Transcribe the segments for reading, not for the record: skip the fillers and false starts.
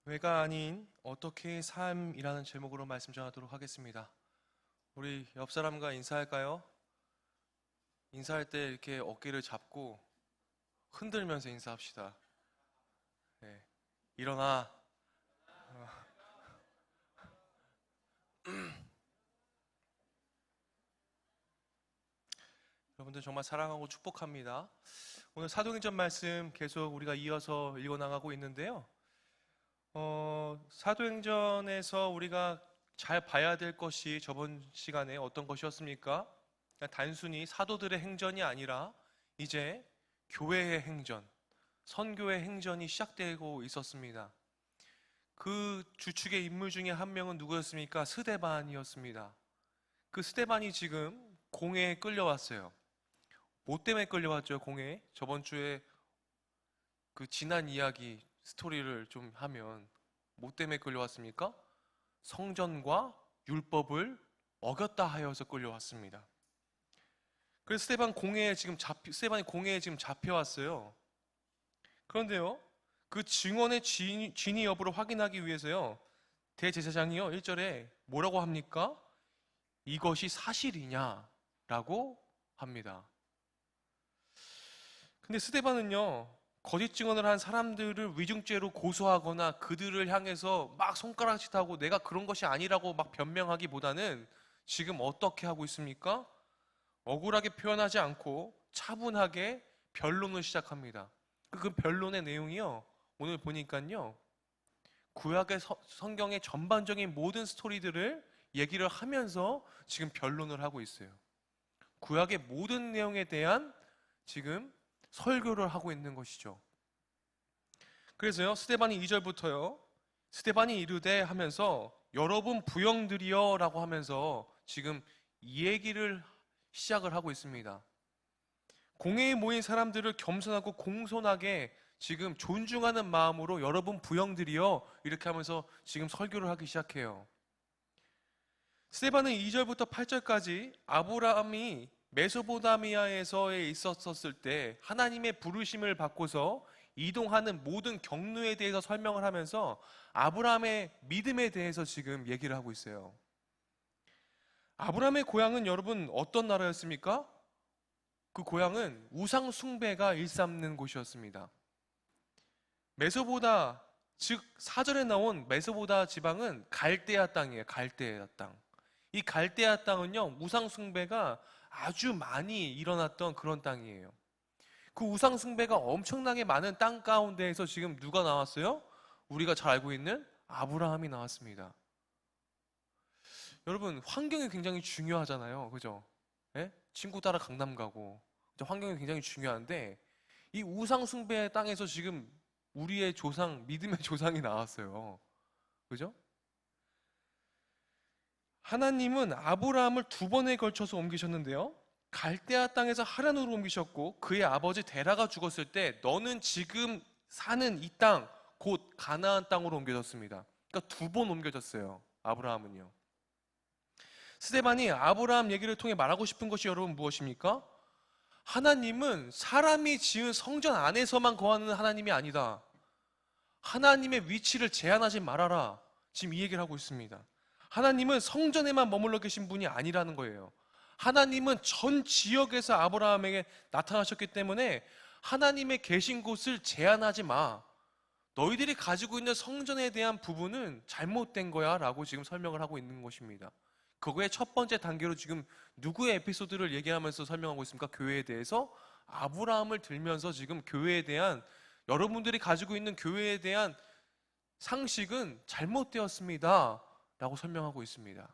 왜가 아닌 어떻게 삶이라는 제목으로 말씀 전하도록 하겠습니다. 우리 옆 사람과 인사할까요? 인사할 때 이렇게 어깨를 잡고 흔들면서 인사합시다. 네. 일어나. 여러분들 정말 사랑하고 축복합니다. 오늘 사도행전 말씀 계속 우리가 이어서 읽어나가고 있는데요. 사도행전에서 우리가 잘 봐야 될 것이 저번 시간에 어떤 것이었습니까? 그냥 단순히 사도들의 행전이 아니라 이제 교회의 행전, 선교의 행전이 시작되고 있었습니다. 그 주축의 인물 중에 한 명은 누구였습니까? 스데반이었습니다. 그 스데반이 지금 공회에 끌려왔어요. 뭐 때문에 끌려왔죠, 공회에? 저번 주에 그 지난 이야기 스토리를 좀 하면 뭐 때문에 끌려왔습니까? 성전과 율법을 어겼다 하여서 끌려왔습니다. 그래서 스데반이 공회에 지금 잡혀왔어요. 그런데요, 그 증언의 진위 여부를 확인하기 위해서요, 대제사장이요, 1절에 뭐라고 합니까? 이것이 사실이냐라고 합니다. 근데 스데반은요, 거짓 증언을 한 사람들을 위증죄로 고소하거나 그들을 향해서 막 손가락질하고 내가 그런 것이 아니라고 막 변명하기보다는 지금 어떻게 하고 있습니까? 억울하게 표현하지 않고 차분하게 변론을 시작합니다. 그 변론의 내용이요, 오늘 보니까요, 구약의 성경의 전반적인 모든 스토리들을 얘기를 하면서 지금 변론을 하고 있어요. 구약의 모든 내용에 대한 지금 설교를 하고 있는 것이죠. 그래서요, 스데반이 2절부터요, 스데반이 이르되 하면서 여러분 부형들이여 라고 하면서 지금 이 얘기를 시작을 하고 있습니다. 공회에 모인 사람들을 겸손하고 공손하게 지금 존중하는 마음으로 여러분 부형들이여 이렇게 하면서 지금 설교를 하기 시작해요. 스데반은 2절부터 8절까지 아브라함이 메소포타미아에서에 있었을 때 하나님의 부르심을 받고서 이동하는 모든 경로에 대해서 설명을 하면서 아브라함의 믿음에 대해서 지금 얘기를 하고 있어요. 아브라함의 고향은 여러분 어떤 나라였습니까? 그 고향은 우상 숭배가 일삼는 곳이었습니다. 메소보다, 즉 4절에 나온 메소보다 지방은 갈대아 땅이에요. 갈대아 땅. 이 갈대아 땅은요, 우상 숭배가 아주 많이 일어났던 그런 땅이에요. 그 우상 숭배가 엄청나게 많은 땅 가운데에서 지금 누가 나왔어요? 우리가 잘 알고 있는 아브라함이 나왔습니다. 여러분, 환경이 굉장히 중요하잖아요. 그죠? 예? 친구 따라 강남 가고 환경이 굉장히 중요한데 이 우상 숭배의 땅에서 지금 우리의 조상, 믿음의 조상이 나왔어요. 그죠? 하나님은 아브라함을 2번에 걸쳐서 옮기셨는데요. 갈대아 땅에서 하란으로 옮기셨고 그의 아버지 데라가 죽었을 때 너는 지금 사는 이 땅, 곧 가나안 땅으로 옮겨졌습니다. 그러니까 2번 옮겨졌어요. 아브라함은요. 스데반이 아브라함 얘기를 통해 말하고 싶은 것이 여러분 무엇입니까? 하나님은 사람이 지은 성전 안에서만 거하는 하나님이 아니다. 하나님의 위치를 제한하지 말아라. 지금 이 얘기를 하고 있습니다. 하나님은 성전에만 머물러 계신 분이 아니라는 거예요. 하나님은 전 지역에서 아브라함에게 나타나셨기 때문에 하나님의 계신 곳을 제한하지 마. 너희들이 가지고 있는 성전에 대한 부분은 잘못된 거야 라고 지금 설명을 하고 있는 것입니다. 그거의 첫 번째 단계로 지금 누구의 에피소드를 얘기하면서 설명하고 있습니까? 교회에 대해서 아브라함을 들면서 지금 교회에 대한, 여러분들이 가지고 있는 교회에 대한 상식은 잘못되었습니다 라고 설명하고 있습니다.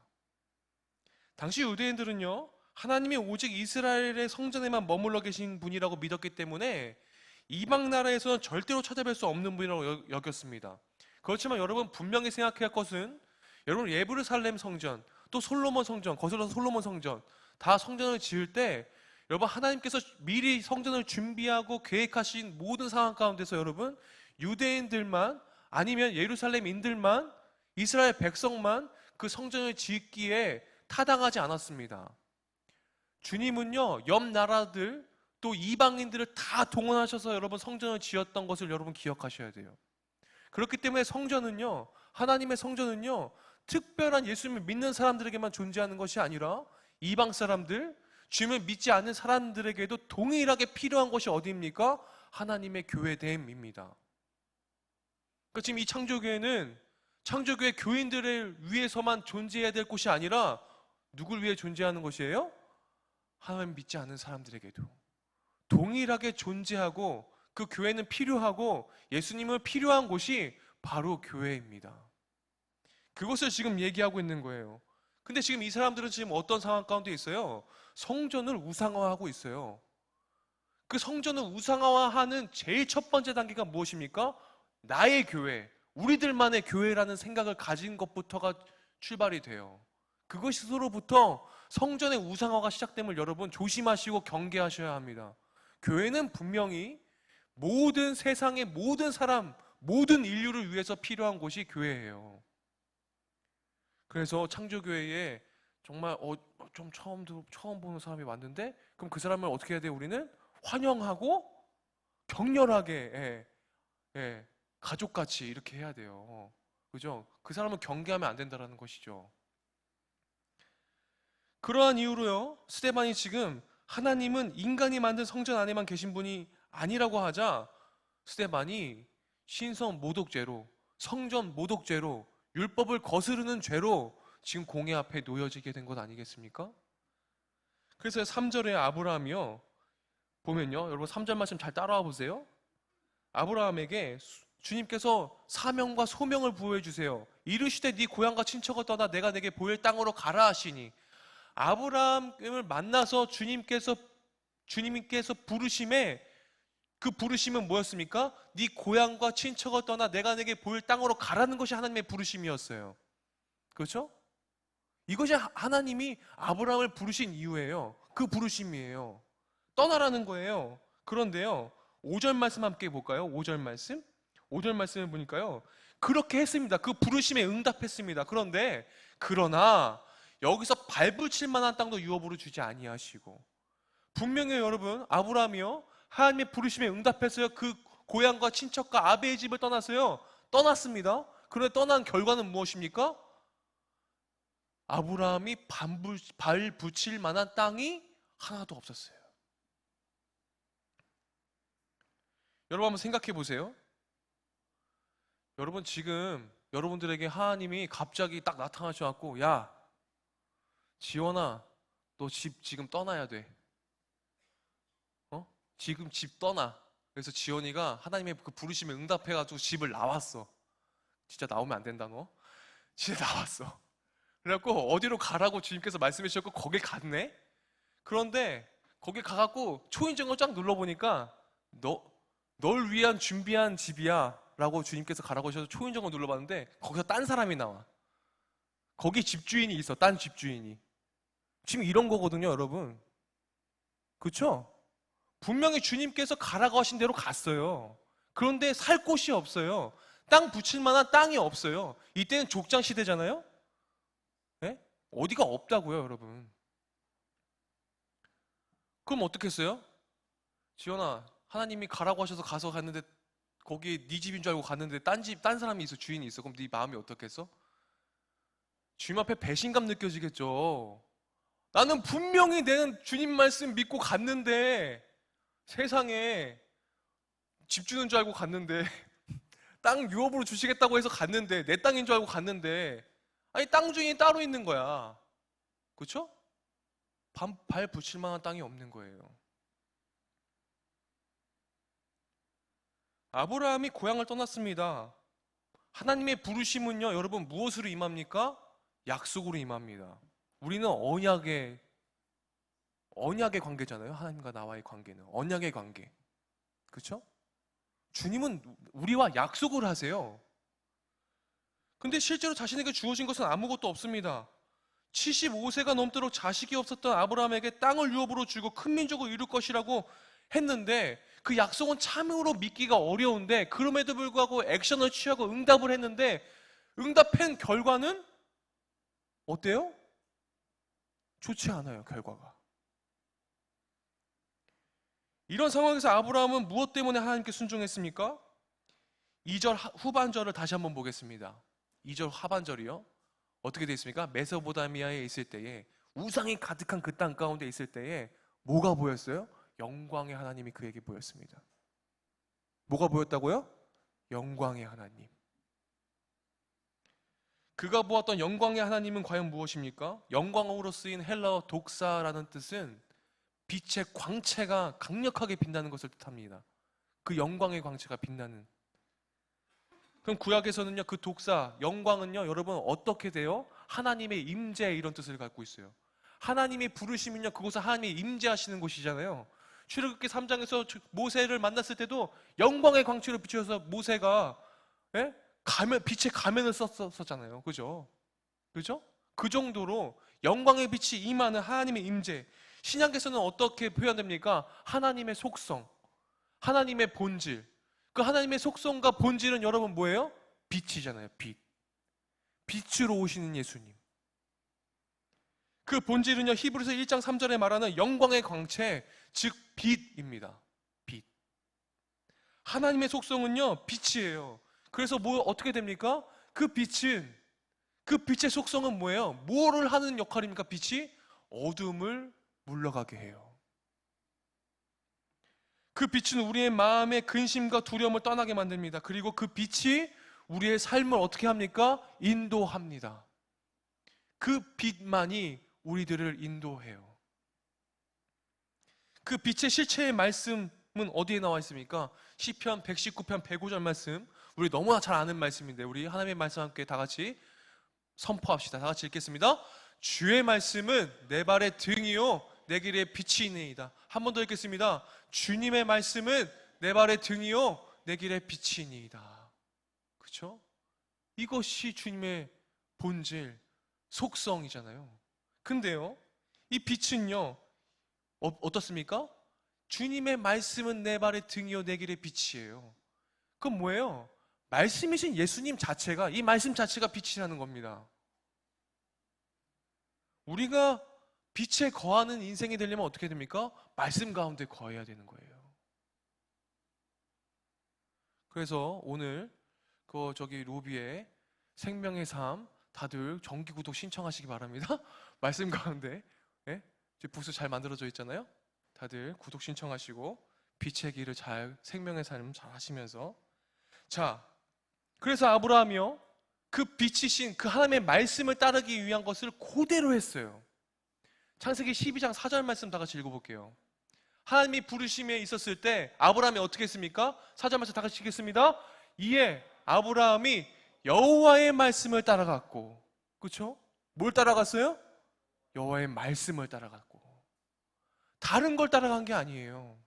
당시 유대인들은요, 하나님이 오직 이스라엘의 성전에만 머물러 계신 분이라고 믿었기 때문에 이방 나라에서는 절대로 찾아뵐 수 없는 분이라고 여겼습니다. 그렇지만 여러분 분명히 생각해야 할 것은, 여러분 예루살렘 성전, 또 솔로몬 성전, 거슬러서 솔로몬 성전, 다 성전을 지을 때 여러분 하나님께서 미리 성전을 준비하고 계획하신 모든 상황 가운데서 여러분 유대인들만, 아니면 예루살렘인들만, 이스라엘 백성만 그 성전을 짓기에 타당하지 않았습니다. 주님은요, 옆 나라들 또 이방인들을 다 동원하셔서 여러분 성전을 지었던 것을 여러분 기억하셔야 돼요. 그렇기 때문에 성전은요, 하나님의 성전은요, 특별한 예수님을 믿는 사람들에게만 존재하는 것이 아니라 이방 사람들, 주님을 믿지 않는 사람들에게도 동일하게 필요한 것이 어디입니까? 하나님의 교회됨입니다. 그러니까 지금 이 창조교회는 창조교회 교인들을 위해서만 존재해야 될 곳이 아니라 누굴 위해 존재하는 것이에요? 하나님 믿지 않는 사람들에게도 동일하게 존재하고, 그 교회는 필요하고 예수님을 필요한 곳이 바로 교회입니다. 그것을 지금 얘기하고 있는 거예요. 근데 지금 이 사람들은 지금 어떤 상황 가운데 있어요? 성전을 우상화하고 있어요. 그 성전을 우상화하는 제일 첫 번째 단계가 무엇입니까? 나의 교회, 우리들만의 교회라는 생각을 가진 것부터가 출발이 돼요. 그것으로부터 성전의 우상화가 시작됨을 여러분 조심하시고 경계하셔야 합니다. 교회는 분명히 모든 세상의 모든 사람, 모든 인류를 위해서 필요한 곳이 교회예요. 그래서 창조교회에 정말 좀 처음 보는 사람이 왔는데, 그럼 그 사람을 어떻게 해야 돼요? 우리는 환영하고 격렬하게, 가족같이 이렇게 해야 돼요. 그죠? 그 사람을 경계하면 안 된다는 것이죠. 그러한 이유로요, 스데반이 지금 하나님은 인간이 만든 성전 안에만 계신 분이 아니라고 하자, 스데반이 신성 모독죄로, 성전 모독죄로, 율법을 거스르는 죄로 지금 공회 앞에 놓여지게 된 것 아니겠습니까? 그래서 3절에 아브라함이요, 보면요, 여러분 3절 말씀 잘 따라와 보세요. 아브라함에게 주님께서 사명과 소명을 부여해 주세요. 이르시되 네 고향과 친척을 떠나 내가 내게 보일 땅으로 가라 하시니, 아브라함을 만나서 주님께서 부르심에, 그 부르심은 뭐였습니까? 네 고향과 친척을 떠나 내가 내게 보일 땅으로 가라는 것이 하나님의 부르심이었어요. 그렇죠? 이것이 하나님이 아브라함을 부르신 이유예요. 그 부르심이에요. 떠나라는 거예요. 그런데요, 5절 말씀 함께 볼까요? 5절 말씀? 5절 말씀을 보니까요, 그렇게 했습니다. 그 부르심에 응답했습니다. 그러나 여기서 발붙일 만한 땅도 유업으로 주지 아니하시고, 분명히 여러분 아브라함이요, 하나님의 부르심에 응답했어요. 그 고향과 친척과 아베의 집을 떠났어요. 떠났습니다. 그런데 떠난 결과는 무엇입니까? 아브라함이 발 붙일 만한 땅이 하나도 없었어요. 여러분 한번 생각해 보세요. 여러분 지금 여러분들에게 하나님이 갑자기 딱 나타나셔갖고, 야 지원아, 너 집 지금 떠나야 돼. 지금 집 떠나. 그래서 지원이가 하나님의 그 부르심에 응답해가지고 집을 나왔어. 진짜 나오면 안 된다 너. 진짜 나왔어. 그래갖고 어디로 가라고 주님께서 말씀해 주셨고 거길 갔네. 그런데 거기 가갖고 초인종을 쫙 눌러보니까 널 위한 준비한 집이야 라고 주님께서 가라고 하셔서 초인종을 눌러봤는데 거기서 딴 사람이 나와. 거기 집주인이 있어. 딴 집주인이. 지금 이런 거거든요 여러분. 그렇죠? 분명히 주님께서 가라고 하신 대로 갔어요. 그런데 살 곳이 없어요. 땅 붙일 만한 땅이 없어요. 이때는 족장 시대잖아요. 네? 어디가 없다고요 여러분. 그럼 어떻게 했어요? 지연아, 하나님이 가라고 하셔서 갔는데 거기 네 집인 줄 알고 갔는데 딴 사람이 있어, 주인이 있어. 그럼 네 마음이 어떻겠어? 주님 앞에 배신감 느껴지겠죠. 나는 분명히 내 주님 말씀 믿고 갔는데, 세상에 집 주는 줄 알고 갔는데 땅 유업으로 주시겠다고 해서 갔는데, 내 땅인 줄 알고 갔는데, 아니 땅 주인이 따로 있는 거야. 그렇죠? 발 붙일 만한 땅이 없는 거예요. 아브라함이 고향을 떠났습니다. 하나님의 부르심은요 여러분 무엇으로 임합니까? 약속으로 임합니다. 우리는 언약의 관계잖아요. 하나님과 나와의 관계는 언약의 관계. 그렇죠? 주님은 우리와 약속을 하세요. 근데 실제로 자신에게 주어진 것은 아무것도 없습니다. 75세가 넘도록 자식이 없었던 아브라함에게 땅을 유업으로 주고 큰 민족을 이룰 것이라고 했는데, 그 약속은 참으로 믿기가 어려운데, 그럼에도 불구하고 액션을 취하고 응답을 했는데, 응답한 결과는 어때요? 좋지 않아요, 결과가. 이런 상황에서 아브라함은 무엇 때문에 하나님께 순종했습니까? 2절 후반절을 다시 한번 보겠습니다. 2절 하반절이요. 어떻게 되어 있습니까? 메소포타미아에 있을 때에, 우상이 가득한 그 땅 가운데 있을 때에 뭐가 보였어요? 영광의 하나님이 그에게 보였습니다. 뭐가 보였다고요? 영광의 하나님. 그가 보았던 영광의 하나님은 과연 무엇입니까? 영광으로 쓰인 헬라어 독사라는 뜻은 빛의 광채가 강력하게 빛나는 것을 뜻합니다. 그 영광의 광채가 빛나는. 그럼 구약에서는요, 그 독사, 영광은요, 여러분 어떻게 돼요? 하나님의 임재, 이런 뜻을 갖고 있어요. 하나님이 부르시면요, 그곳은 하나님이 임재하시는 곳이잖아요. 출애굽기 3장에서 모세를 만났을 때도 영광의 광채로 비춰서 모세가 빛의 가면을 썼잖아요. 그죠? 그죠? 그 정도로 영광의 빛이 임하는 하나님의 임재. 신약에서는 어떻게 표현됩니까? 하나님의 속성, 하나님의 본질. 그 하나님의 속성과 본질은 여러분 뭐예요? 빛이잖아요. 빛. 빛으로 오시는 예수님. 그 본질은요, 히브리서 1장 3절에 말하는 영광의 광채, 즉 빛입니다. 빛. 하나님의 속성은요, 빛이에요. 그래서 어떻게 됩니까? 그 빛은, 그 빛의 속성은 뭐예요? 뭐를 하는 역할입니까? 빛이 어둠을 물러가게 해요. 그 빛은 우리의 마음의 근심과 두려움을 떠나게 만듭니다. 그리고 그 빛이 우리의 삶을 어떻게 합니까? 인도합니다. 그 빛만이 우리들을 인도해요. 그 빛의 실체의 말씀은 어디에 나와 있습니까? 시편 119편 105절 말씀, 우리 너무나 잘 아는 말씀인데 우리 하나님의 말씀 함께 다 같이 선포합시다. 다 같이 읽겠습니다. 주의 말씀은 내 발의 등이요 내 길에 빛이니이다. 한 번 더 읽겠습니다. 주님의 말씀은 내 발의 등이요 내 길에 빛이니이다. 그렇죠? 이것이 주님의 본질, 속성이잖아요. 근데요, 이 빛은요 어떻습니까? 주님의 말씀은 내 발의 등이요 내 길의 빛이에요. 그건 뭐예요? 말씀이신 예수님 자체가, 이 말씀 자체가 빛이라는 겁니다. 우리가 빛에 거하는 인생이 되려면 어떻게 됩니까? 말씀 가운데 거해야 되는 거예요. 그래서 오늘 로비에 생명의 삶 다들 정기 구독 신청하시기 바랍니다. 말씀 가운데 부스 잘 만들어져 있잖아요. 다들 구독 신청하시고 빛의 길을 잘, 생명의 삶 잘 하시면서, 자, 그래서 아브라함이요 그 빛이신 그 하나님의 말씀을 따르기 위한 것을 그대로 했어요. 창세기 12장 4절 말씀 다 같이 읽어볼게요. 하나님이 부르심에 있었을 때 아브라함이 어떻게 했습니까? 4절 말씀 다 같이 읽겠습니다. 이에 아브라함이 여호와의 말씀을 따라갔고, 그렇죠? 뭘 따라갔어요? 여호와의 말씀을 따라갔고. 다른 걸 따라간 게 아니에요.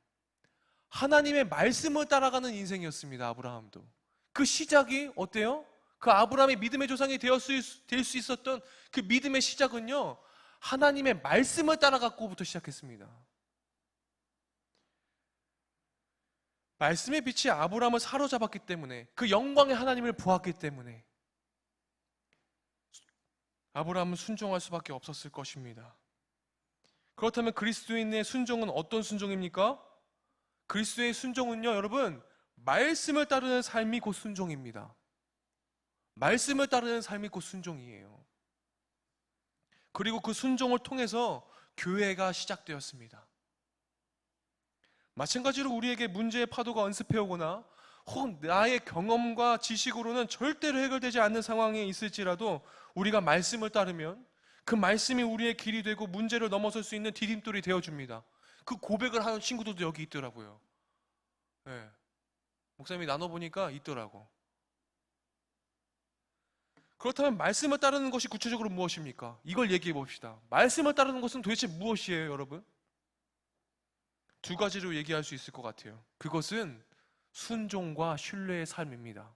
하나님의 말씀을 따라가는 인생이었습니다. 아브라함도. 그 시작이 어때요? 그 아브라함이 믿음의 조상이 될 수 있었던 그 믿음의 시작은요, 하나님의 말씀을 따라갔고부터 시작했습니다. 말씀의 빛이 아브라함을 사로잡았기 때문에, 그 영광의 하나님을 보았기 때문에 아브라함은 순종할 수밖에 없었을 것입니다. 그렇다면 그리스도인의 순종은 어떤 순종입니까? 그리스도의 순종은요, 여러분, 말씀을 따르는 삶이 곧 순종입니다. 말씀을 따르는 삶이 곧 순종이에요. 그리고 그 순종을 통해서 교회가 시작되었습니다. 마찬가지로 우리에게 문제의 파도가 언습해오거나 혹은 나의 경험과 지식으로는 절대로 해결되지 않는 상황에 있을지라도 우리가 말씀을 따르면 그 말씀이 우리의 길이 되고 문제를 넘어설 수 있는 디딤돌이 되어줍니다. 그 고백을 하는 친구들도 여기 있더라고요. 네. 목사님이 나눠보니까 있더라고. 그렇다면 말씀을 따르는 것이 구체적으로 무엇입니까? 이걸 얘기해 봅시다. 말씀을 따르는 것은 도대체 무엇이에요, 여러분? 두 가지로 얘기할 수 있을 것 같아요. 그것은 순종과 신뢰의 삶입니다.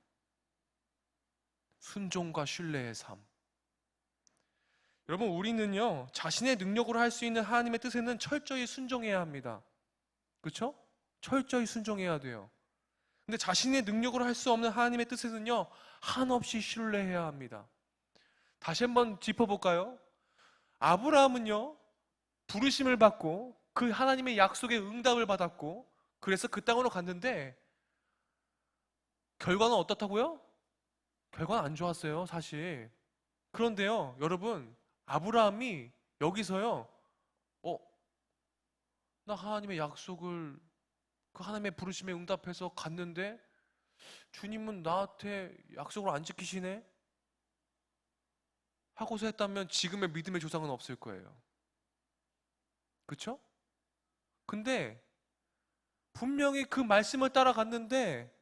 순종과 신뢰의 삶. 여러분, 우리는요, 자신의 능력으로 할 수 있는 하나님의 뜻에는 철저히 순종해야 합니다. 그렇죠? 철저히 순종해야 돼요. 근데 자신의 능력으로 할 수 없는 하나님의 뜻에는요, 한없이 신뢰해야 합니다. 다시 한번 짚어볼까요? 아브라함은요, 부르심을 받고 그 하나님의 약속의 응답을 받았고, 그래서 그 땅으로 갔는데 결과는 어떻다고요? 결과는 안 좋았어요, 사실. 그런데요, 여러분, 아브라함이 여기서요, 어, 나 하나님의 약속을 그 하나님의 부르심에 응답해서 갔는데 주님은 나한테 약속을 안 지키시네? 하고서 했다면 지금의 믿음의 조상은 없을 거예요. 그쵸? 근데 분명히 그 말씀을 따라갔는데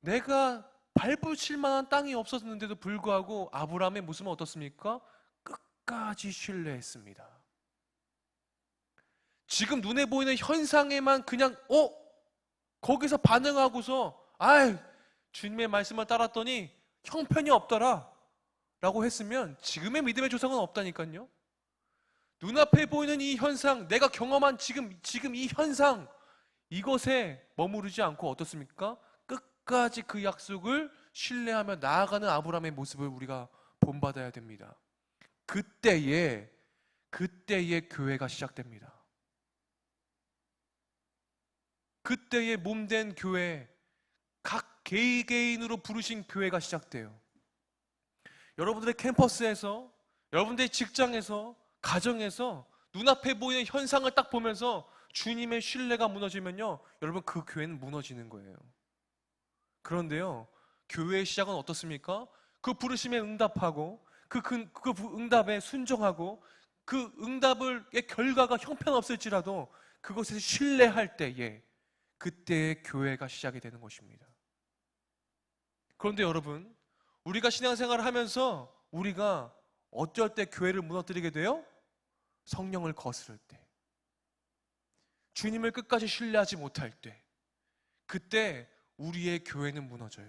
내가 발붙일 만한 땅이 없었는데도 불구하고 아브라함의 모습은 어떻습니까? 끝까지 신뢰했습니다. 지금 눈에 보이는 현상에만 그냥 거기서 반응하고서 주님의 말씀을 따랐더니 형편이 없더라 라고 했으면 지금의 믿음의 조상은 없다니까요. 눈앞에 보이는 이 현상, 내가 경험한 지금 이 현상, 이것에 머무르지 않고 어떻습니까? 끝까지 그 약속을 신뢰하며 나아가는 아브라함의 모습을 우리가 본받아야 됩니다. 그때에 교회가 시작됩니다. 그때에 몸된 교회, 각 개인으로 부르신 교회가 시작돼요. 여러분들의 캠퍼스에서, 여러분들의 직장에서, 가정에서 눈앞에 보이는 현상을 딱 보면서 주님의 신뢰가 무너지면요, 여러분 그 교회는 무너지는 거예요. 그런데요, 교회의 시작은 어떻습니까? 그 부르심에 응답하고 그 응답에 순종하고 그 응답의 결과가 형편없을지라도 그것에 신뢰할 때에 그때의 교회가 시작이 되는 것입니다. 그런데 여러분, 우리가 신앙생활을 하면서 우리가 어쩔 때 교회를 무너뜨리게 돼요? 성령을 거스를 때, 주님을 끝까지 신뢰하지 못할 때, 그때 우리의 교회는 무너져요.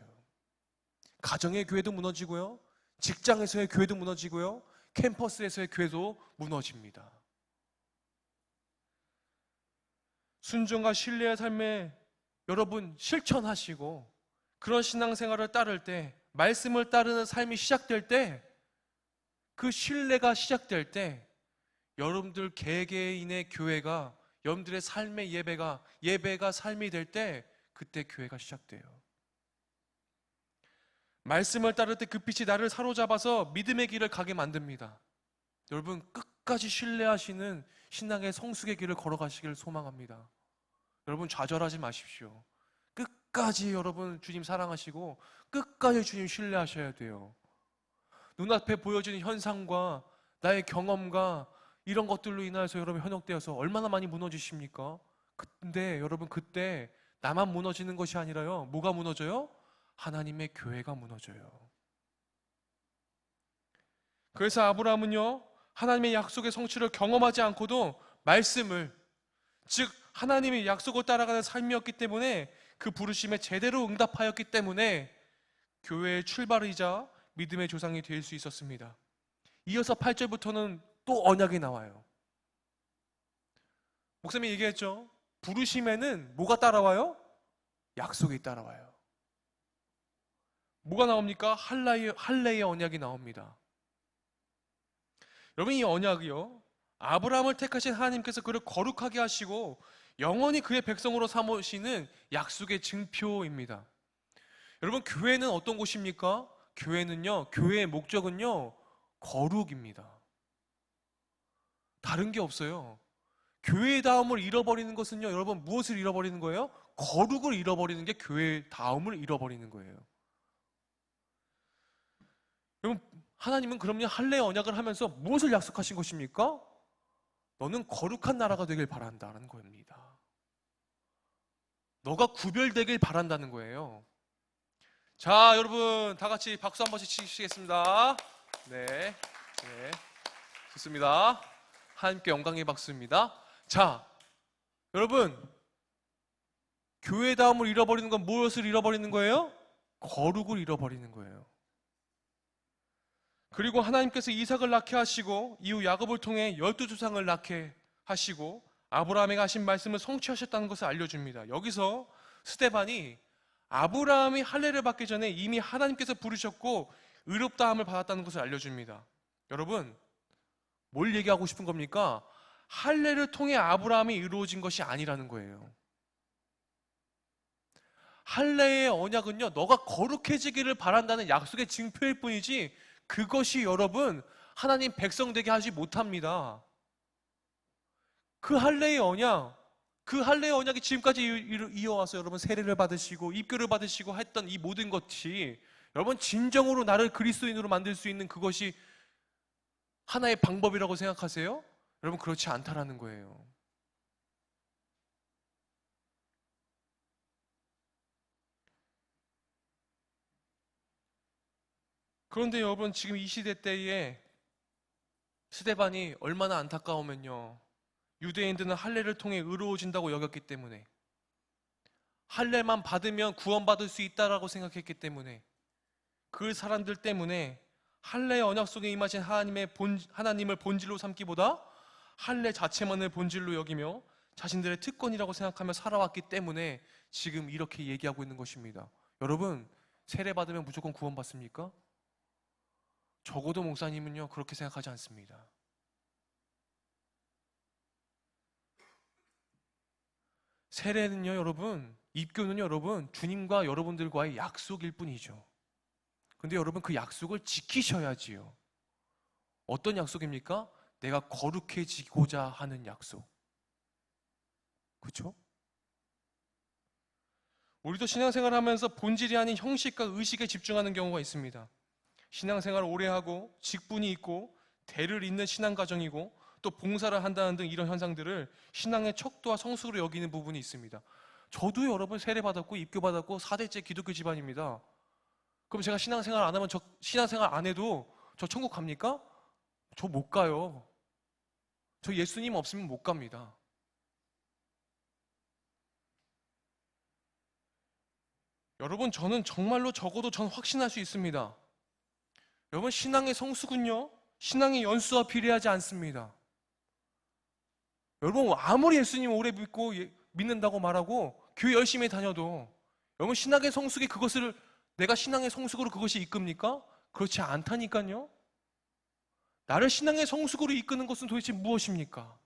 가정의 교회도 무너지고요, 직장에서의 교회도 무너지고요, 캠퍼스에서의 교회도 무너집니다. 순종과 신뢰의 삶에 여러분 실천하시고 그런 신앙생활을 따를 때, 말씀을 따르는 삶이 시작될 때, 그 신뢰가 시작될 때 여러분들 개개인의 교회가, 여러분들의 삶의 예배가 삶이 될 때 그때 교회가 시작돼요. 말씀을 따를 때 그 빛이 나를 사로잡아서 믿음의 길을 가게 만듭니다. 여러분 끝까지 신뢰하시는 신앙의 성숙의 길을 걸어가시길 소망합니다. 여러분 좌절하지 마십시오. 끝까지 여러분 주님 사랑하시고 끝까지 주님 신뢰하셔야 돼요. 눈앞에 보여지는 현상과 나의 경험과 이런 것들로 인하여서 여러분 현혹되어서 얼마나 많이 무너지십니까? 근데 여러분 그때 나만 무너지는 것이 아니라요, 뭐가 무너져요? 하나님의 교회가 무너져요. 그래서 아브라함은요, 하나님의 약속의 성취를 경험하지 않고도 말씀을, 즉 하나님의 약속을 따라가는 삶이었기 때문에, 그 부르심에 제대로 응답하였기 때문에 교회의 출발이자 믿음의 조상이 될 수 있었습니다. 이어서 8절부터는 또 언약이 나와요. 목사님이 얘기했죠. 부르심에는 뭐가 따라와요? 약속이 따라와요. 뭐가 나옵니까? 할례의 언약이 나옵니다. 여러분 이 언약이요, 아브라함을 택하신 하나님께서 그를 거룩하게 하시고 영원히 그의 백성으로 삼으시는 약속의 증표입니다. 여러분 교회는 어떤 곳입니까? 교회는요, 교회의 목적은요, 거룩입니다. 다른 게 없어요. 교회의 다움을 잃어버리는 것은요, 여러분 무엇을 잃어버리는 거예요? 거룩을 잃어버리는 게 교회의 다움을 잃어버리는 거예요. 여러분 하나님은 그럼요, 할례의 언약을 하면서 무엇을 약속하신 것입니까? 너는 거룩한 나라가 되길 바란다는 겁니다. 너가 구별되길 바란다는 거예요. 자, 여러분 다 같이 박수 한 번씩 치시겠습니다. 네, 좋습니다. 하나님께 영광의 박수입니다. 자, 여러분 교회다움을 잃어버리는 건 무엇을 잃어버리는 거예요? 거룩을 잃어버리는 거예요. 그리고 하나님께서 이삭을 낳게 하시고 이후 야곱을 통해 12조상을 낳게 하시고 아브라함에게 하신 말씀을 성취하셨다는 것을 알려줍니다. 여기서 스데반이 아브라함이 할례를 받기 전에 이미 하나님께서 부르셨고 의롭다함을 받았다는 것을 알려줍니다. 여러분 뭘 얘기하고 싶은 겁니까? 할례를 통해 아브라함이 이루어진 것이 아니라는 거예요. 할례의 언약은요, 너가 거룩해지기를 바란다는 약속의 증표일 뿐이지 그것이 여러분 하나님 백성 되게 하지 못합니다. 그 할례의 언약, 그 할례의 언약이 지금까지 이어와서 여러분 세례를 받으시고 입교를 받으시고 했던 이 모든 것이 여러분 진정으로 나를 그리스도인으로 만들 수 있는 그것이 하나의 방법이라고 생각하세요? 여러분 그렇지 않다라는 거예요. 그런데 여러분 지금 이 시대 때에 스데반이 얼마나 안타까우면요, 유대인들은 할례를 통해 의로워진다고 여겼기 때문에, 할례만 받으면 구원받을 수 있다라고 생각했기 때문에, 그 사람들 때문에 할례의 언약 속에 임하신 하나님을 본질로 삼기보다 할례 자체만을 본질로 여기며 자신들의 특권이라고 생각하며 살아왔기 때문에 지금 이렇게 얘기하고 있는 것입니다. 여러분, 세례 받으면 무조건 구원받습니까? 적어도 목사님은요 그렇게 생각하지 않습니다. 세례는요 여러분, 입교는요 여러분, 주님과 여러분들과의 약속일 뿐이죠. 근데 여러분 그 약속을 지키셔야지요. 어떤 약속입니까? 내가 거룩해지고자 하는 약속. 그렇죠? 우리도 신앙생활을 하면서 본질이 아닌 형식과 의식에 집중하는 경우가 있습니다. 신앙생활을 오래 하고 직분이 있고 대를 잇는 신앙가정이고 또 봉사를 한다는 등 이런 현상들을 신앙의 척도와 성숙으로 여기는 부분이 있습니다. 저도 여러분 세례받았고 입교받았고 4대째 기독교 집안입니다. 그럼 제가 신앙생활 안 하면 신앙생활 안 해도 저 천국 갑니까? 저 못 가요. 저 예수님 없으면 못 갑니다. 여러분 저는 정말로 적어도 전 확신할 수 있습니다. 여러분 신앙의 성숙은요 신앙의 연수와 비례하지 않습니다. 여러분 아무리 예수님 오래 믿고 믿는다고 말하고 교회 열심히 다녀도 여러분 신앙의 성숙이 그것을 내가 신앙의 성숙으로 그것이 이끕니까? 그렇지 않다니까요. 나를 신앙의 성숙으로 이끄는 것은 도대체 무엇입니까?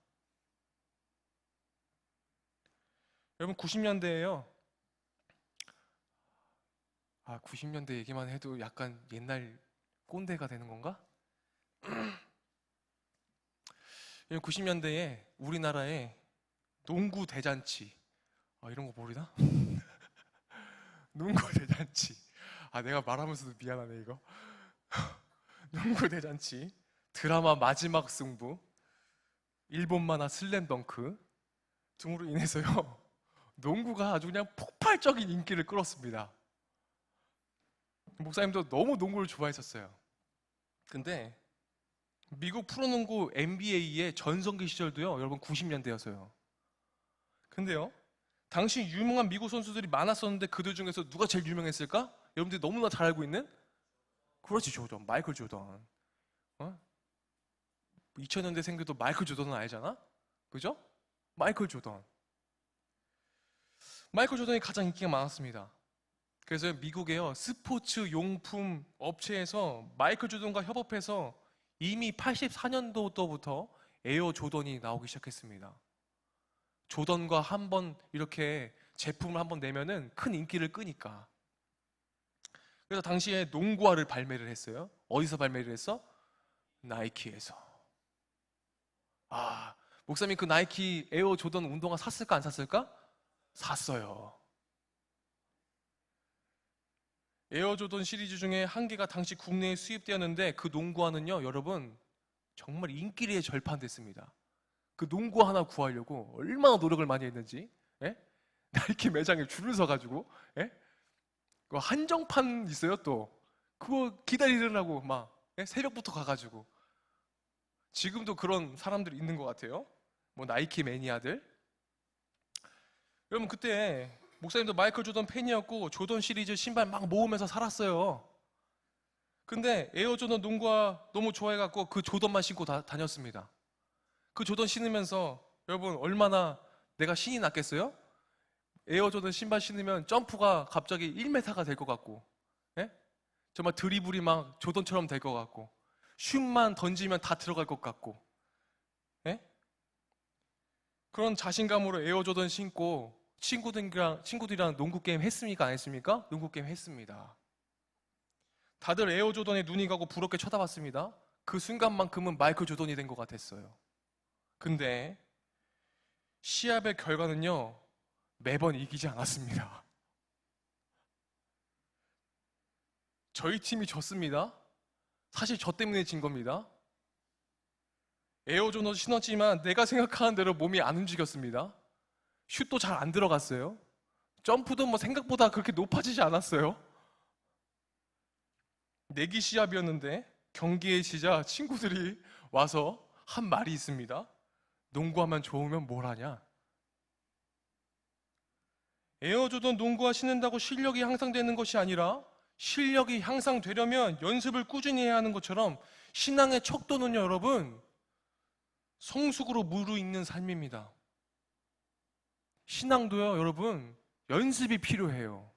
여러분 90년대에요. 90년대 얘기만 해도 약간 옛날 꼰대가 되는 건가? 90년대에 우리나라에 농구 대잔치, 이런 거 모르나? 농구 대잔치. 내가 말하면서도 미안하네 이거. 농구 대잔치, 드라마 마지막 승부, 일본 만화 슬램덩크 등으로 인해서요 농구가 아주 그냥 폭발적인 인기를 끌었습니다. 목사님도 너무 농구를 좋아했었어요. 근데 미국 프로농구 NBA의 전성기 시절도요 여러분 90년대였어요. 근데요 당시 유명한 미국 선수들이 많았었는데 그들 중에서 누가 제일 유명했을까? 여러분들이 너무나 잘 알고 있는? 그렇지, 조던, 마이클 조던. 2000년대 생겨도 마이클 조던은 알잖아? 그죠? 마이클 조던. 마이클 조던이 가장 인기가 많았습니다. 그래서 미국의 스포츠 용품 업체에서 마이클 조던과 협업해서 이미 84년도부터 에어 조던이 나오기 시작했습니다. 조던과 한번 이렇게 제품을 한번 내면은 큰 인기를 끄니까. 그래서 당시에 농구화를 발매를 했어요. 어디서 발매를 했어? 나이키에서. 목사님 그 나이키 에어 조던 운동화 샀을까 안 샀을까? 샀어요. 에어 조던 시리즈 중에 한 개가 당시 국내에 수입되었는데 그 농구화는요 여러분 정말 인기리에 절판됐습니다. 그 농구 하나 구하려고 얼마나 노력을 많이 했는지. 예? 나이키 매장에 줄을 서가지고 그 한정판 있어요 또 그거 기다리느라고 막 새벽부터 가가지고. 지금도 그런 사람들이 있는 것 같아요. 뭐 나이키 매니아들. 여러분 그때 목사님도 마이클 조던 팬이었고 조던 시리즈 신발 막 모으면서 살았어요. 근데 에어 조던 농구화 너무 좋아해갖고 그 조던만 신고 다녔습니다. 그 조던 신으면서 여러분 얼마나 내가 신이 났겠어요? 에어 조던 신발 신으면 점프가 갑자기 1m가 될 것 같고, 정말 드리블이 막 조던처럼 될 것 같고, 슛만 던지면 다 들어갈 것 같고, 그런 자신감으로 에어 조던 신고 친구들이랑 농구 게임 했습니까? 안 했습니까? 농구 게임 했습니다. 다들 에어 조던에 눈이 가고 부럽게 쳐다봤습니다. 그 순간만큼은 마이클 조던이 된 것 같았어요. 근데 시합의 결과는요, 매번 이기지 않았습니다. 저희 팀이 졌습니다. 사실 저 때문에 진 겁니다. 에어 조던 신었지만 내가 생각하는 대로 몸이 안 움직였습니다. 슛도 잘 안 들어갔어요. 점프도 뭐 생각보다 그렇게 높아지지 않았어요. 내기 시합이었는데 경기의 시작 친구들이 와서 한 말이 있습니다. 농구하면 좋으면 뭘 하냐? 에어조던 농구화 신는다고 실력이 향상되는 것이 아니라 실력이 향상되려면 연습을 꾸준히 해야 하는 것처럼 신앙의 척도는요, 여러분, 성숙으로 무르익는 삶입니다. 신앙도요, 여러분, 연습이 필요해요.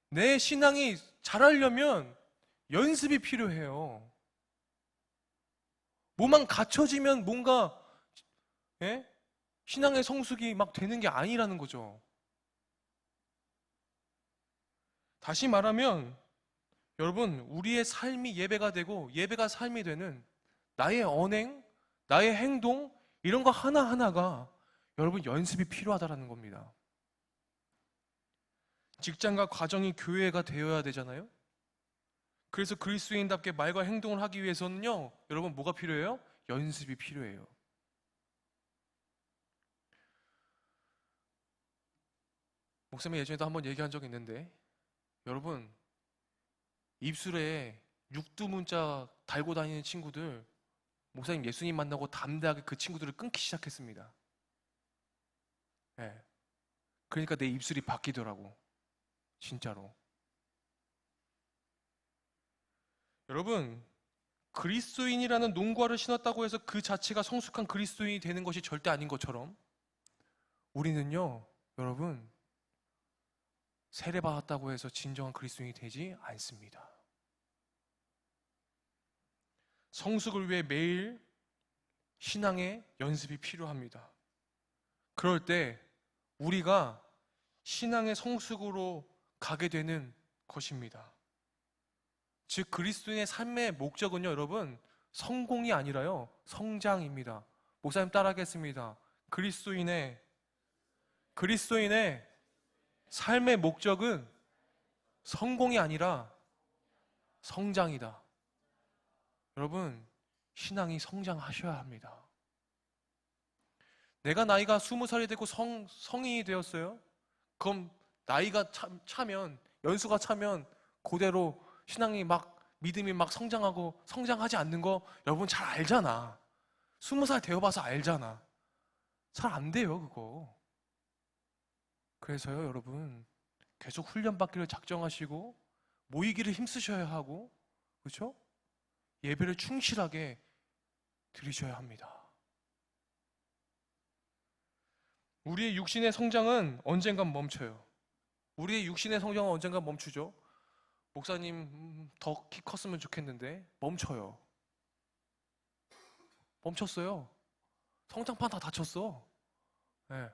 내 신앙이 잘하려면 연습이 필요해요. 뭐만 갖춰지면 뭔가 신앙의 성숙이 막 되는 게 아니라는 거죠. 다시 말하면 여러분, 우리의 삶이 예배가 되고 예배가 삶이 되는 나의 언행, 나의 행동 이런 거 하나하나가 여러분 연습이 필요하다라는 겁니다. 직장과 가정이 교회가 되어야 되잖아요. 그래서 그리스도인답게 말과 행동을 하기 위해서는요, 여러분 뭐가 필요해요? 연습이 필요해요. 목사님이 예전에도 한번 얘기한 적이 있는데, 여러분 입술에 육두문자 달고 다니는 친구들, 목사님 예수님 만나고 담대하게 그 친구들을 끊기 시작했습니다. 네. 그러니까 내 입술이 바뀌더라고. 진짜로. 여러분, 그리스도인이라는 농구화를 신었다고 해서 그 자체가 성숙한 그리스도인이 되는 것이 절대 아닌 것처럼 우리는요, 여러분, 세례받았다고 해서 진정한 그리스도인이 되지 않습니다. 성숙을 위해 매일 신앙의 연습이 필요합니다. 그럴 때 우리가 신앙의 성숙으로 가게 되는 것입니다. 즉 그리스도인의 삶의 목적은요, 여러분, 성공이 아니라요, 성장입니다. 목사님 따라하겠습니다. 그리스도인의 삶의 목적은 성공이 아니라 성장이다. 여러분, 신앙이 성장하셔야 합니다. 내가 나이가 20살이 되고 성인이 되었어요? 그럼 나이가 차면, 연수가 차면 그대로 신앙이 막, 믿음이 막 성장하고 성장하지 않는 거 여러분 잘 알잖아. 20살 되어봐서 알잖아. 잘 안 돼요, 그거. 그래서요, 여러분, 계속 훈련받기를 작정하시고 모이기를 힘쓰셔야 하고, 그렇죠? 예배를 충실하게 드리셔야 합니다. 우리의 육신의 성장은 언젠간 멈춰요. 우리의 육신의 성장은 언젠간 멈추죠. 목사님 더 키 컸으면 좋겠는데 멈춰요. 멈췄어요. 성장판 다 다쳤어. 네.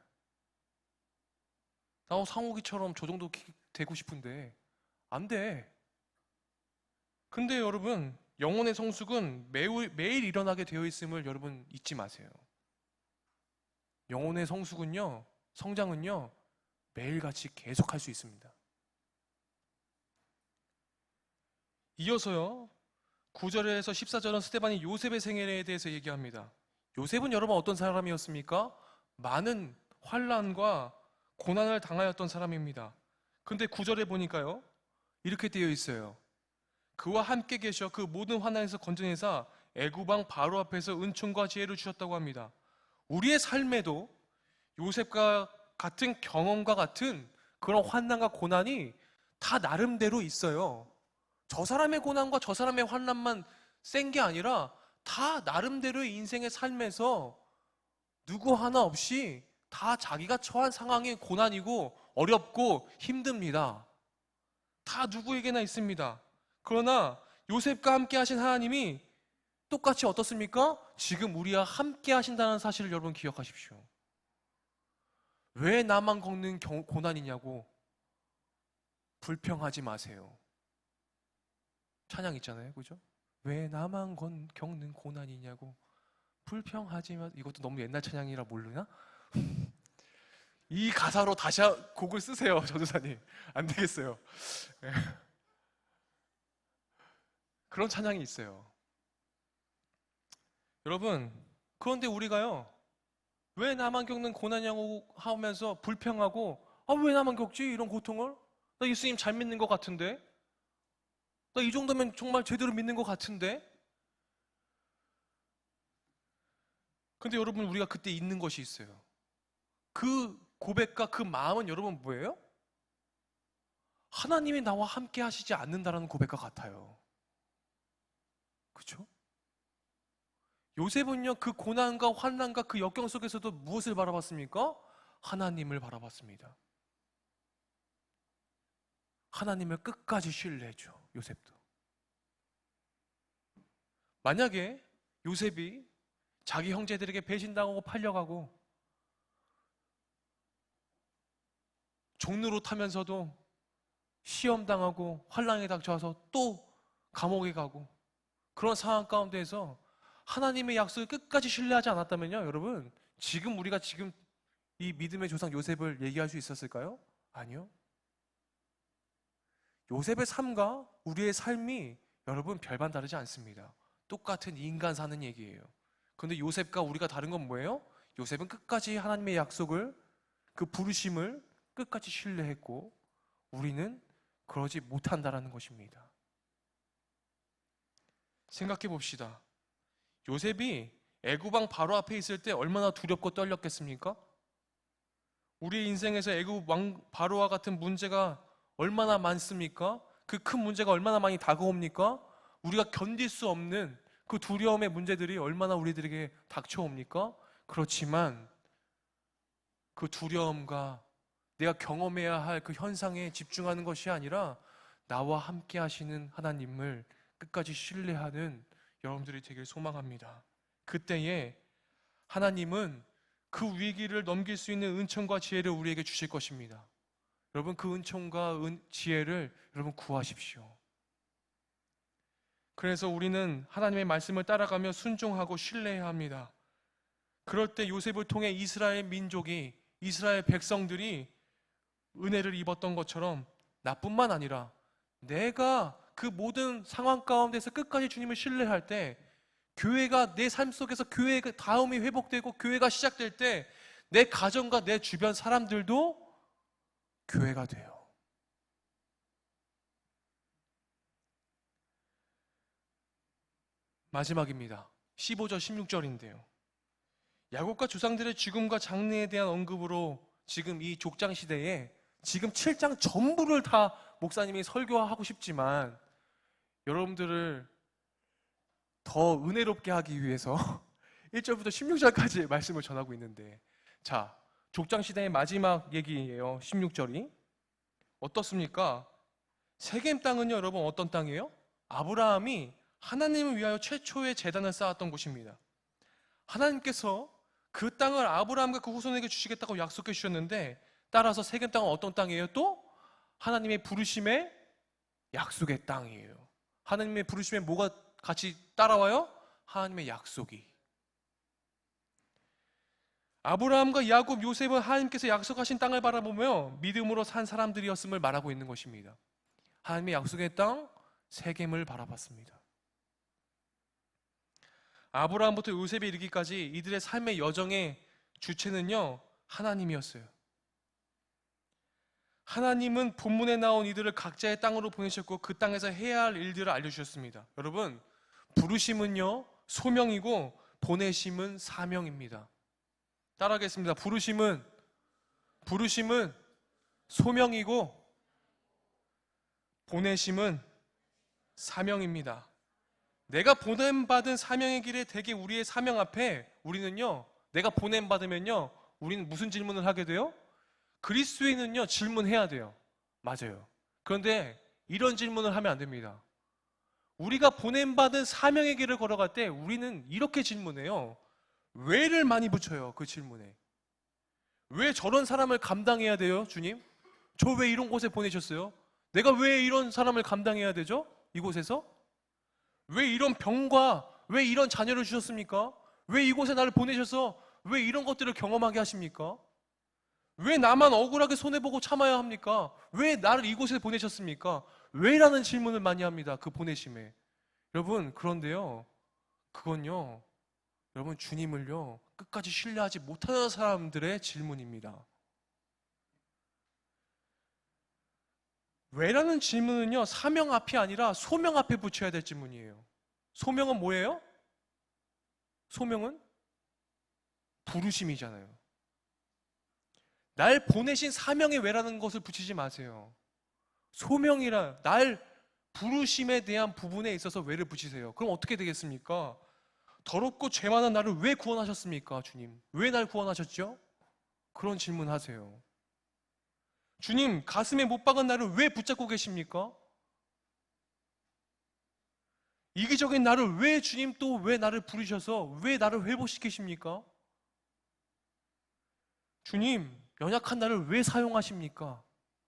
나 상욱이처럼 저 정도 키 되고 싶은데 안 돼. 근데 여러분, 영혼의 성숙은 매일 일어나게 되어 있음을 여러분 잊지 마세요. 영혼의 성숙은요, 성장은요, 매일같이 계속할 수 있습니다. 이어서요, 9절에서 14절은 스데반이 요셉의 생애에 대해서 얘기합니다. 요셉은 여러분 어떤 사람이었습니까? 많은 환난과 고난을 당하였던 사람입니다. 근데 9절에 보니까요, 이렇게 되어 있어요. 그와 함께 계셔 그 모든 환난에서 건져내사 애굽왕 바로 앞에서 은총과 지혜를 주셨다고 합니다. 우리의 삶에도 요셉과 같은 경험과 같은 그런 환난과 고난이 다 나름대로 있어요. 저 사람의 고난과 저 사람의 환난만 센 게 아니라 다 나름대로의 인생의 삶에서 누구 하나 없이 다 자기가 처한 상황이 고난이고 어렵고 힘듭니다. 다 누구에게나 있습니다. 그러나 요셉과 함께 하신 하나님이 똑같이 어떻습니까? 지금 우리와 함께 하신다는 사실을 여러분 기억하십시오. 왜 나만 겪는 고난이냐고 불평하지 마세요. 찬양 있잖아요, 그죠? 왜 나만 겪는 고난이냐고 불평하지 마. 이것도 너무 옛날 찬양이라 모르나? 이 가사로 다시 곡을 쓰세요, 전도사님. 안 되겠어요. 예. 그런 찬양이 있어요. 여러분, 그런데 우리가요, 왜 나만 겪는 고난이냐고 하면서 불평하고, 왜 나만 겪지? 이런 고통을? 나 예수님 잘 믿는 것 같은데? 나 이 정도면 정말 제대로 믿는 것 같은데? 근데 여러분, 우리가 그때 잊는 것이 있어요. 그 고백과 그 마음은 여러분 뭐예요? 하나님이 나와 함께 하시지 않는다라는 고백과 같아요. 그렇죠? 요셉은요, 그 고난과 환난과 그 역경 속에서도 무엇을 바라봤습니까? 하나님을 바라봤습니다. 하나님을 끝까지 신뢰했죠, 요셉도. 만약에 요셉이 자기 형제들에게 배신당하고 팔려가고 종로로 타면서도 시험당하고 환난에 닥쳐와서 또 감옥에 가고 그런 상황 가운데에서 하나님의 약속을 끝까지 신뢰하지 않았다면요, 여러분, 지금 우리가 지금 이 믿음의 조상 요셉을 얘기할 수 있었을까요? 아니요. 요셉의 삶과 우리의 삶이 여러분 별반 다르지 않습니다. 똑같은 인간 사는 얘기예요. 그런데 요셉과 우리가 다른 건 뭐예요? 요셉은 끝까지 하나님의 약속을, 그 부르심을 끝까지 신뢰했고 우리는 그러지 못한다라는 것입니다. 생각해 봅시다. 요셉이 애굽 왕 바로 앞에 있을 때 얼마나 두렵고 떨렸겠습니까? 우리 인생에서 애굽 왕 바로와 같은 문제가 얼마나 많습니까? 그 큰 문제가 얼마나 많이 다가옵니까? 우리가 견딜 수 없는 그 두려움의 문제들이 얼마나 우리들에게 닥쳐옵니까? 그렇지만 그 두려움과 내가 경험해야 할 그 현상에 집중하는 것이 아니라 나와 함께 하시는 하나님을 끝까지 신뢰하는 여러분들이 되길 소망합니다. 그때에 하나님은 그 위기를 넘길 수 있는 은총과 지혜를 우리에게 주실 것입니다. 여러분, 그 은총과 지혜를 여러분 구하십시오. 그래서 우리는 하나님의 말씀을 따라가며 순종하고 신뢰해야 합니다. 그럴 때 요셉을 통해 이스라엘 민족이, 이스라엘 백성들이 은혜를 입었던 것처럼 나뿐만 아니라 내가 그 모든 상황 가운데서 끝까지 주님을 신뢰할 때, 교회가 내 삶 속에서 교회의 다음이 회복되고 교회가 시작될 때 내 가정과 내 주변 사람들도 교회가 돼요. 마지막입니다. 15절 16절인데요. 야곱과 조상들의 죽음과 장래에 대한 언급으로 지금 이 족장 시대에 지금 7장 전부를 다 목사님이 설교하고 싶지만 여러분들을 더 은혜롭게 하기 위해서 1절부터 16절까지 말씀을 전하고 있는데, 자, 족장 시대의 마지막 얘기예요. 16절이 어떻습니까? 세겜 땅은요, 여러분, 어떤 땅이에요? 아브라함이 하나님을 위하여 최초의 제단을 쌓았던 곳입니다. 하나님께서 그 땅을 아브라함과 그 후손에게 주시겠다고 약속해 주셨는데, 따라서 세겜 땅은 어떤 땅이에요? 또 하나님의 부르심의 약속의 땅이에요. 하나님의 부르심에 뭐가 같이 따라와요? 하나님의 약속이. 아브라함과 야곱, 요셉은 하나님께서 약속하신 땅을 바라보며 믿음으로 산 사람들이었음을 말하고 있는 것입니다. 하나님의 약속의 땅 세겜을 바라봤습니다. 아브라함부터 요셉에 이르기까지 이들의 삶의 여정의 주체는요, 하나님이었어요. 하나님은 본문에 나온 이들을 각자의 땅으로 보내셨고 그 땅에서 해야 할 일들을 알려주셨습니다. 여러분, 부르심은요 소명이고 보내심은 사명입니다. 따라하겠습니다. 부르심은 소명이고 보내심은 사명입니다. 내가 보냄받은 사명의 길에 대개 우리의 사명 앞에 우리는요, 내가 보냄받으면요, 우리는 무슨 질문을 하게 돼요? 그리스도인은요, 질문해야 돼요. 맞아요. 그런데 이런 질문을 하면 안 됩니다. 우리가 보냄받은 사명의 길을 걸어갈 때 우리는 이렇게 질문해요. 왜를 많이 붙여요, 그 질문에. 왜 저런 사람을 감당해야 돼요, 주님? 저 왜 이런 곳에 보내셨어요? 내가 왜 이런 사람을 감당해야 되죠? 이곳에서? 왜 이런 병과 왜 이런 자녀를 주셨습니까? 왜 이곳에 나를 보내셔서 왜 이런 것들을 경험하게 하십니까? 왜 나만 억울하게 손해보고 참아야 합니까? 왜 나를 이곳에 보내셨습니까? 왜라는 질문을 많이 합니다. 그 보내심에. 여러분, 그런데요, 그건요, 여러분, 주님을요 끝까지 신뢰하지 못하는 사람들의 질문입니다. 왜라는 질문은요, 사명 앞이 아니라 소명 앞에 붙여야 될 질문이에요. 소명은 뭐예요? 소명은 부르심이잖아요. 날 보내신 사명에 왜라는 것을 붙이지 마세요. 소명이라 날 부르심에 대한 부분에 있어서 왜를 붙이세요. 그럼 어떻게 되겠습니까? 더럽고 죄 많은 나를 왜 구원하셨습니까, 주님? 왜 날 구원하셨죠? 그런 질문하세요. 주님, 가슴에 못 박은 나를 왜 붙잡고 계십니까? 이기적인 나를 왜 주님 또 왜 나를 부르셔서 왜 나를 회복시키십니까? 주님, 연약한 나를 왜 사용하십니까?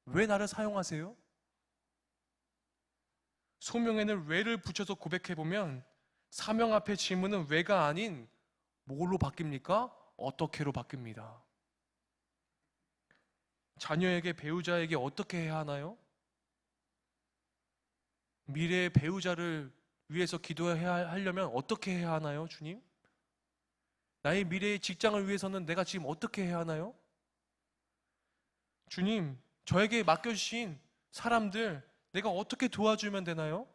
왜 나를 사용하세요? 소명에는 왜를 붙여서 고백해보면 사명 앞의 질문은 왜가 아닌 뭘로 바뀝니까? 어떻게로 바뀝니다. 자녀에게, 배우자에게 어떻게 해야 하나요? 미래의 배우자를 위해서 기도해야 하려면 어떻게 해야 하나요, 주님? 나의 미래의 직장을 위해서는 내가 지금 어떻게 해야 하나요? 주님, 저에게 맡겨주신 사람들 내가 어떻게 도와주면 되나요?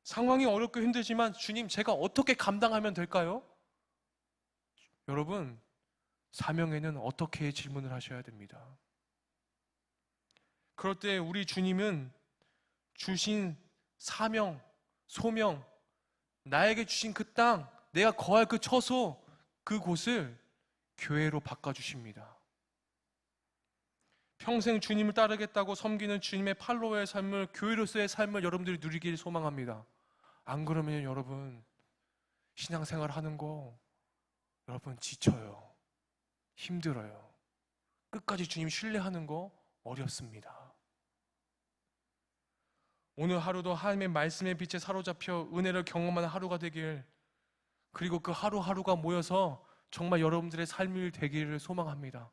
상황이 어렵고 힘들지만 주님, 제가 어떻게 감당하면 될까요? 여러분, 사명에는 어떻게 질문을 하셔야 됩니다. 그럴 때 우리 주님은 주신 사명, 소명, 나에게 주신 그 땅, 내가 거할 그 처소, 그곳을 교회로 바꿔주십니다. 평생 주님을 따르겠다고 섬기는 주님의 팔로워의 삶을, 교회로서의 삶을 여러분들이 누리길 소망합니다. 안 그러면 여러분, 신앙생활 하는 거 여러분 지쳐요. 힘들어요. 끝까지 주님 신뢰하는 거 어렵습니다. 오늘 하루도 하나님의 말씀의 빛에 사로잡혀 은혜를 경험하는 하루가 되길, 그리고 그 하루하루가 모여서 정말 여러분들의 삶이 되기를 소망합니다.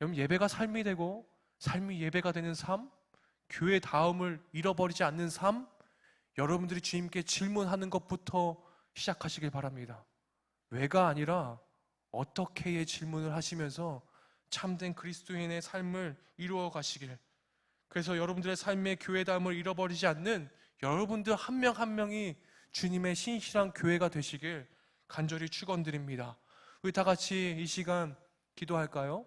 여러분, 예배가 삶이 되고 삶이 예배가 되는 삶, 교회 다음을 잃어버리지 않는 삶, 여러분들이 주님께 질문하는 것부터 시작하시길 바랍니다. 왜가 아니라 어떻게의 질문을 하시면서 참된 그리스도인의 삶을 이루어 가시길, 그래서 여러분들의 삶의 교회다움을 잃어버리지 않는 여러분들 한 명 한 명이 주님의 신실한 교회가 되시길 간절히 축원드립니다. 우리 다 같이 이 시간 기도할까요?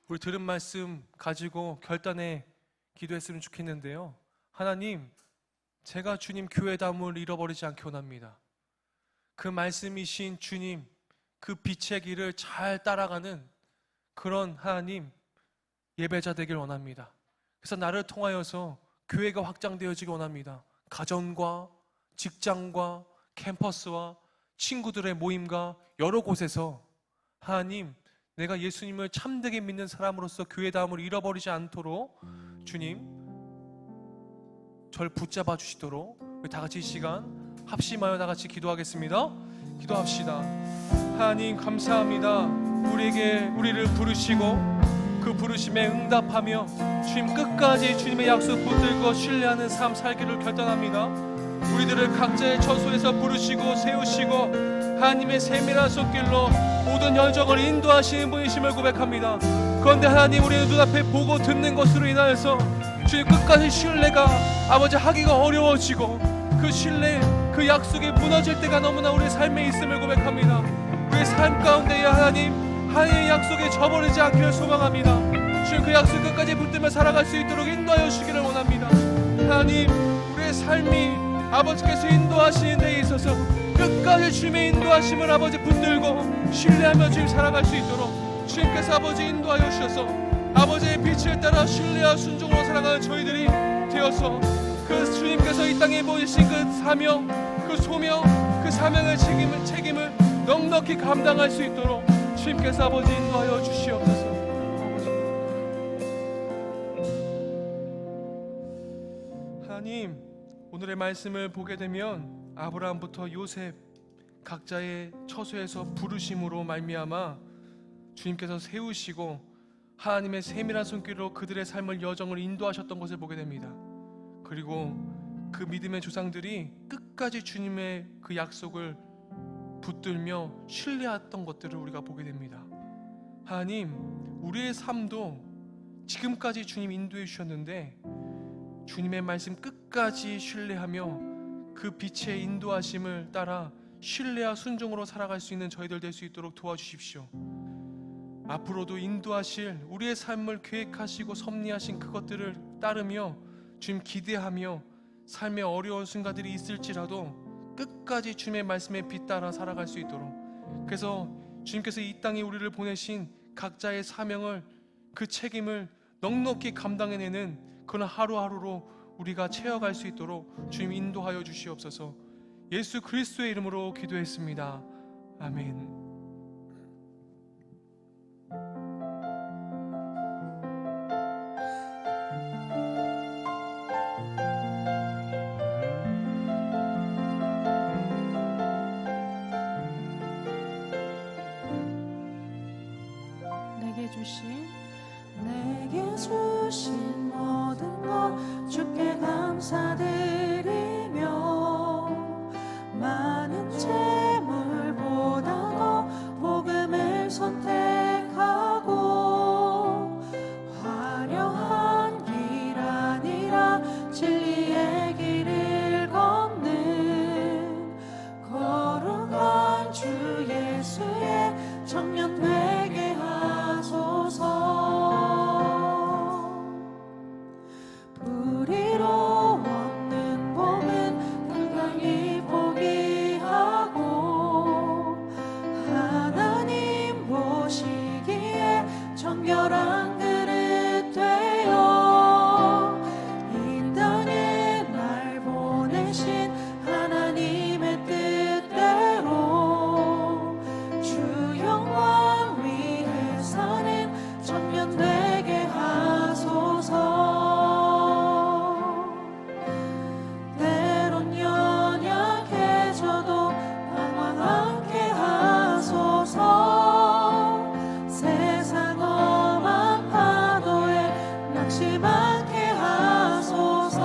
우리 들은 말씀 가지고 결단에 기도했으면 좋겠는데요. 하나님, 제가 주님 교회다움을 잃어버리지 않게 원합니다. 그 말씀이신 주님, 그 빛의 길을 잘 따라가는 그런 하나님 예배자 되길 원합니다. 그래서 나를 통하여서 교회가 확장되어지길 원합니다. 가정과 직장과 캠퍼스와 친구들의 모임과 여러 곳에서 하나님, 내가 예수님을 참되게 믿는 사람으로서 교회다움을 잃어버리지 않도록 주님 저를 붙잡아 주시도록 우리 다 같이 이 시간 합심하여 다 같이 기도하겠습니다. 기도합시다. 하나님, 감사합니다. 우리를 부르시고 그 부르심에 응답하며 주님 끝까지 주님의 약속 붙들고 신뢰하는 삶 살기를 결단합니다. 우리들을 각자의 처소에서 부르시고 세우시고 하나님의 세밀한 손길로 모든 여정을 인도하시는 분이심을 고백합니다. 그런데 하나님, 우리는 눈앞에 보고 듣는 것으로 인하여서 주님 끝까지 신뢰가 아버지 하기가 어려워지고 그 신뢰, 그 약속이 무너질 때가 너무나 우리 삶에 있음을 고백합니다. 우리 삶 가운데에 하나님의 약속에 저버리지 않기를 소망합니다. 주님, 그 약속 끝까지 붙들며 살아갈 수 있도록 인도하여 주시기를 원합니다. 하나님, 우리의 삶이 아버지께서 인도하시는 데 있어서 끝까지 주님의 인도하심을 아버지 붙들고 신뢰하며 주님 살아갈 수 있도록 주님께서 아버지 인도하여 주셔서 아버지의 빛을 따라 신뢰와 순종으로 살아가는 저희들이 되어서 그 주님께서 이 땅에 보이신 그 사명, 그 소명, 그 사명의 책임을 넉넉히 감당할 수 있도록 주님께서 아버지 인도하여 주시옵소서. 하나님, 오늘의 말씀을 보게 되면 아브라함부터 요셉 각자의 처소에서 부르심으로 말미암아 주님께서 세우시고 하나님의 세밀한 손길로 그들의 삶을 여정을 인도하셨던 것을 보게 됩니다. 그리고 그 믿음의 조상들이 끝까지 주님의 그 약속을 붙들며 신뢰했던 것들을 우리가 보게 됩니다. 하나님, 우리의 삶도 지금까지 주님 인도해 주셨는데 주님의 말씀 끝까지 신뢰하며 그 빛의 인도하심을 따라 신뢰와 순종으로 살아갈 수 있는 저희들 될 수 있도록 도와주십시오. 앞으로도 인도하실 우리의 삶을 계획하시고 섭리하신 그것들을 따르며 주님 기대하며 삶의 어려운 순간들이 있을지라도 끝까지 주님의 말씀에 빛따라 살아갈 수 있도록, 그래서 주님께서 이 땅에 우리를 보내신 각자의 사명을, 그 책임을 넉넉히 감당해내는 그런 하루하루로 우리가 채워갈 수 있도록 주님 인도하여 주시옵소서. 예수 그리스도의 이름으로 기도했습니다. 아멘. 내게 주신 모든 것 주께 감사드리며 많은 재물보다도 복음을 선택하고 화려한 길 아니라 진리의 길을 걷는 거룩한 주 예수의 청년 되게 하소서. 불의로 얻는 복은 불강히 포기하고 하나님 보시기에 정결한 그릇 되어 이 땅에 날 보내신 하나님의 뜻대로 주 영광 위에 사는 청년 되게 하소서. 때론 연약해져도 방황하게 하소서. 세상 험한 파도에 낙심하게 하소서.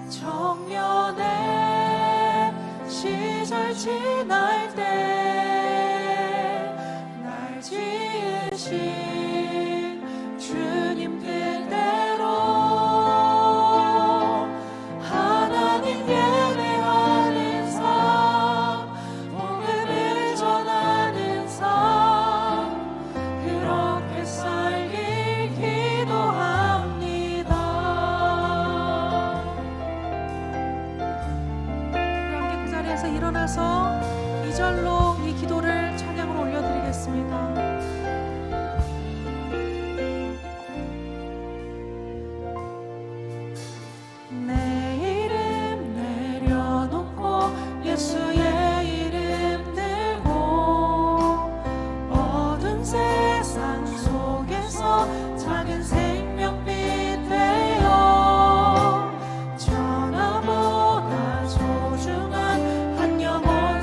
청년의 시절 지날 때 날 지으신 주님 뜻대로 하나님 예배하는 삶, 복음을 전하는 삶, 그렇게 살길 기도합니다. 우리 함께 그 자리에서 일어나서 2절로 이 기도를 찬양으로 올려드리겠습니다. 내 이름 내려놓고 예수의 이름 들고 어두운 세상 속에서 작은 생명빛 되어 전하보다 소중한 한 영혼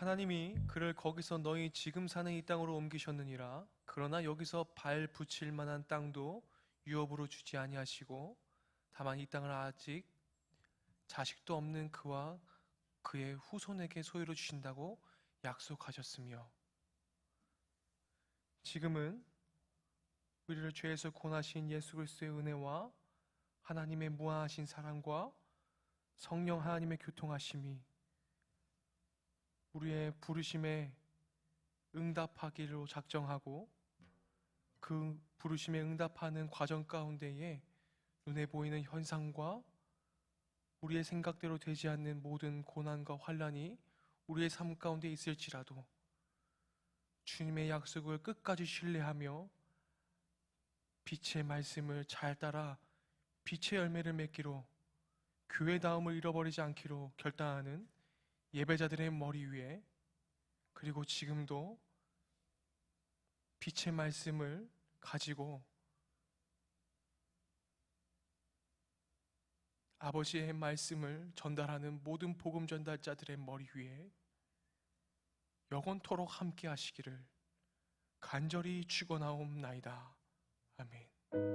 하나님이 그를 거기서 너희 지금 사는 이 땅으로 옮기셨느니라. 그러나 여기서 발 붙일 만한 땅도 유업으로 주지 아니하시고 다만 이 땅을 아직 자식도 없는 그와 그의 후손에게 소유로 주신다고 약속하셨으며, 지금은 우리를 죄에서 구원하신 예수 그리스도의 은혜와 하나님의 무한하신 사랑과 성령 하나님의 교통하심이 우리의 부르심에 응답하기로 작정하고 그 부르심에 응답하는 과정 가운데에 눈에 보이는 현상과 우리의 생각대로 되지 않는 모든 고난과 환난이 우리의 삶 가운데 있을지라도 주님의 약속을 끝까지 신뢰하며 빛의 말씀을 잘 따라 빛의 열매를 맺기로, 교회다움을 잃어버리지 않기로 결단하는 예배자들의 머리 위에, 그리고 지금도 빛의 말씀을 가지고 아버지의 말씀을 전달하는 모든 복음 전달자들의 머리 위에 영원토록 함께 하시기를 간절히 축원하옵나이다. 아멘.